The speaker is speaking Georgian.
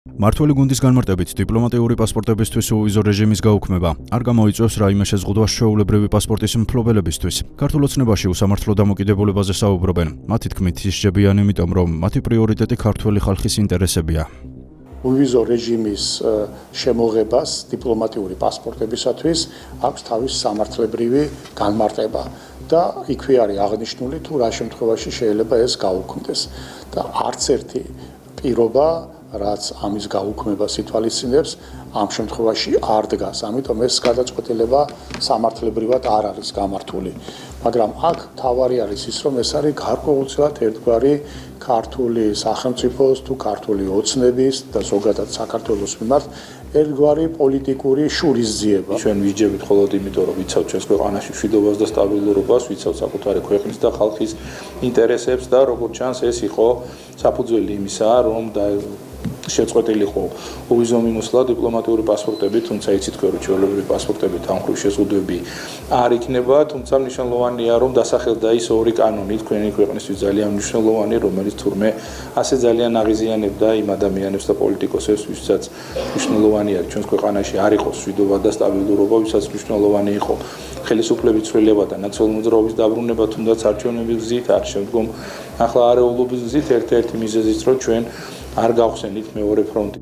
მართველი გუნდის განმარტებით დიპლომატიური პასპორტებისთვის უვიზო რეჟიმის გაუქმება არ გამოიწვევს რაიმე შეზღუდვას ჩვეულებრივი პასპორტის მფლობელებისთვის. ქართულ ოცნებაში უსამართლო დამოკიდებულებაზე საუბრობენ. მათი თქმით ის შეჯებიან იმიტომ, რომ მათი პრიორიტეტი ქართველი ხალხის ინტერესებია. უვიზო რეჟიმის შემოღებას დიპლომატიური პასპორტებისათვის აქვს თავის სამართლებრივი განმარტება და იქვე არის აღნიშნული თუ რა შემთხვევაში შეიძლება ეს გაუქმდეს და არც ერთი პირობა რაც ამის გაუქმებას ითვალისწინებს ამ შემთხვევაში არ დგას, ამიტომ ეს გადაწყვეტილება სამართლებრივად არ არის გამართული. მაგრამ აქ თავარი არის ის, რომ ეს არის გარკვეულწილად ერთგვარი ქართული სახელმწიფოს თუ ქართული ოცნების და ზოგადად საქართველოს მიმართ ერთგვარი პოლიტიკური შურისძიება. ჩვენ ვიჯებით მხოლოდ იმიტომ, რომ ვიცავთ ჩვენს ქვეყანაში მშვიდობას და სტაბილურობას, ვიცავთ საკუთარი ქვეყნის და ხალხის ინტერესებს და როგორც ჩანს ეს იყო საფუძველი იმისა, რომ შეწყვეტილიყო უვიზო მიმოსვლა დიპლომატიური პასპორტები, თუმცა იცით თქვენ რომ ჩვეულებრივი პასპორტებით ამ ხრივ შეზღუდვები არ იქნება, თუმცა მნიშვნელოვანია რომ დასახელდა ის ორი კანონი თქვენი ქვეყნისთვის ძალიან მნიშვნელოვანი, რომელიც თურმე ასე ძალიან აღიზიანებდა იმ ადამიანებს და პოლიტიკოსებს, ვისაც მნიშვნელოვანი არის ჩვენს ქვეყანაში არ იყოს მშვიდობა და სტაბილურობა, ვისაც მნიშვნელოვანი იყო ხელისუფლების ცვლილება და ნაციონალური მოძრაობის დაბრუნება, თუნდაც არჩევნების გზით, არ შემდგომ ახლა არეულობის გზით ერთ-ერთი მიზეზიც რომ ჩვენ არ გავხსენით მეორე ფრონტი.